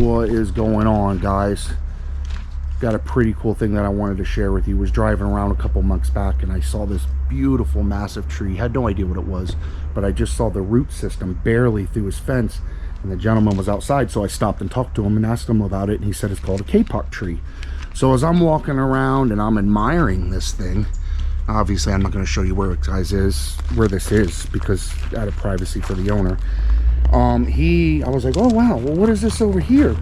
What is going on, guys? Got a pretty cool thing that I wanted to share with you. Was driving around a couple months back and I saw this beautiful massive tree. Had no idea what it was, but I just saw the root system barely through his fence, and the gentleman was outside, so I stopped and talked to him and asked him about it, and he said it's called a Kapok tree. So as I'm walking around and I'm admiring this thing, obviously I'm not going to show you where this is because out of privacy for the owner. I was like, oh wow, well what is this over here?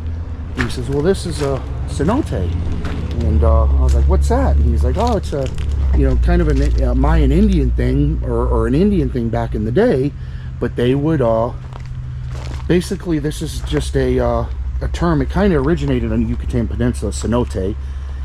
And he says, well, this is a cenote. And I was like, what's that? And he's like, oh, it's a, you know, kind of a Mayan Indian thing, or an Indian thing back in the day, but they would basically, this is just a term. It kind of originated on the Yucatan Peninsula, cenote,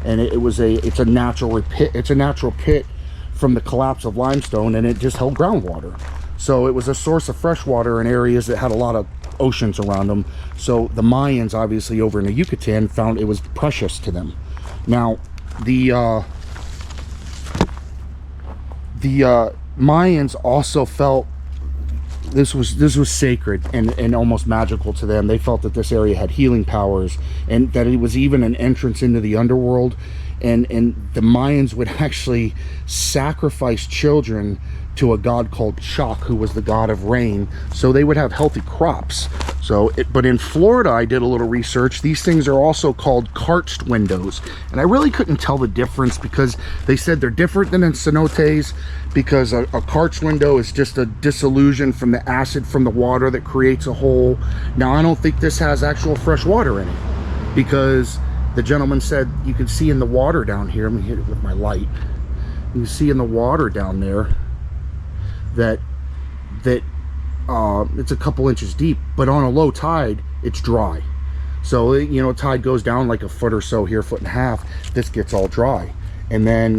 and it's a natural pit from the collapse of limestone, and it just held groundwater. So it was a source of fresh water in areas that had a lot of oceans around them. So the Mayans, obviously over in the Yucatan, found it was precious to them. Now the Mayans also felt this was sacred and almost magical to them. They felt that this area had healing powers, and that it was even an entrance into the underworld. And the Mayans would actually sacrifice children to a god called Chak, who was the god of rain, so they would have healthy crops. But in Florida, I did a little research. These things are also called karst windows, and I really couldn't tell the difference because they said they're different than in cenotes, because a karst window is just a dissolution from the acid from the water that creates a hole. Now, I don't think this has actual fresh water in it, because the gentleman said you could see in the water down here. Let me hit it with my light. You can see in the water down there that it's a couple inches deep, but on a low tide it's dry. So, you know, tide goes down like a foot or so here, foot and a half, this gets all dry. And then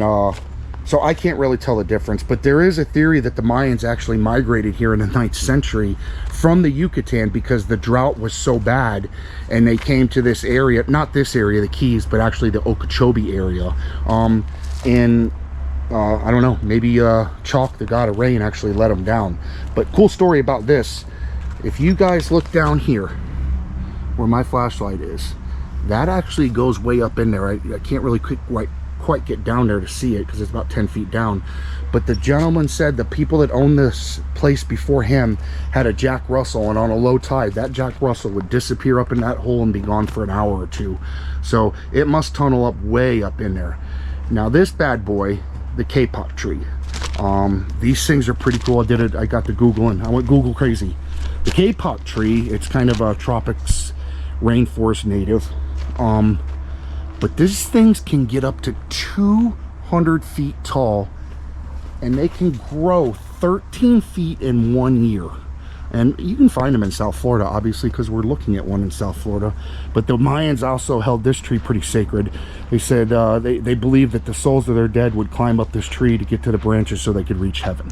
so I can't really tell the difference, but there is a theory that the Mayans actually migrated here in the 9th century from the Yucatan because the drought was so bad, and they came to this area, not this area, the Keys, but actually the Okeechobee area. I don't know, maybe Chak, the god of rain, actually let them down. But cool story about this, if you guys look down here where my flashlight is, that actually goes way up in there. I can't really quite get down there to see it because it's about 10 feet down, but the gentleman said the people that owned this place before him had a Jack Russell, and on a low tide that Jack Russell would disappear up in that hole and be gone for an hour or two. So it must tunnel up way up in there. Now this bad boy, the Kapok tree, these things are pretty cool. I got to Googling. I went Google crazy. The Kapok tree, it's kind of a tropics rainforest native, but these things can get up to 200 feet tall, and they can grow 13 feet in 1 year. And you can find them in South Florida, obviously, because we're looking at one in South Florida. But the Mayans also held this tree pretty sacred. They said they believed that the souls of their dead would climb up this tree to get to the branches so they could reach heaven,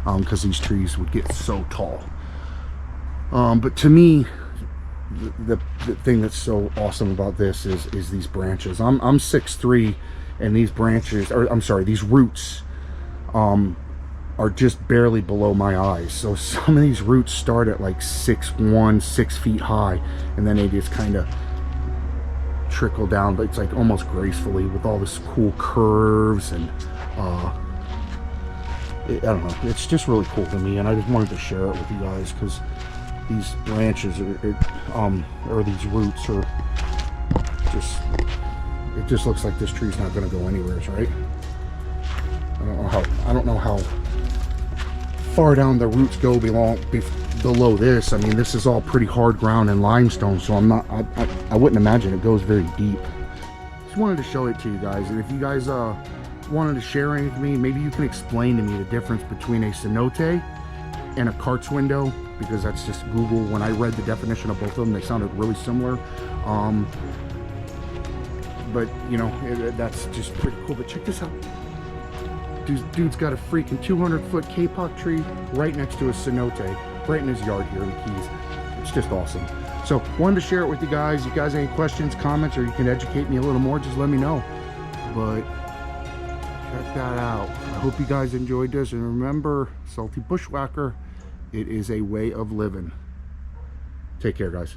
because these trees would get so tall. But to me, the thing that's so awesome about this is these branches. I'm 6'3", and these branches, or I'm sorry, these roots are just barely below my eyes. So some of these roots start at like 6'1", 6 feet high, and then they just kind of trickle down, but it's like almost gracefully with all this cool curves. And I don't know, it's just really cool to me, and I just wanted to share it with you guys because these branches or these roots are just, it just looks like this tree's not going to go anywhere, right? I don't know how far down the roots go below this. I mean, this is all pretty hard ground and limestone, so I wouldn't imagine it goes very deep. Just wanted to show it to you guys, and if you guys wanted to share anything with me, maybe you can explain to me the difference between a cenote and a karst window, because that's just Google. When I read the definition of both of them, they sounded really similar. But you know, that's just pretty cool. But check this out. Dude's got a freaking 200-foot Kapok tree right next to a cenote, right in his yard here in the Keys. It's just awesome. So wanted to share it with you guys. You guys have any questions, comments, or you can educate me a little more, just let me know. But check that out. I hope you guys enjoyed this, and remember, salty bushwhacker, it is a way of living. Take care, guys.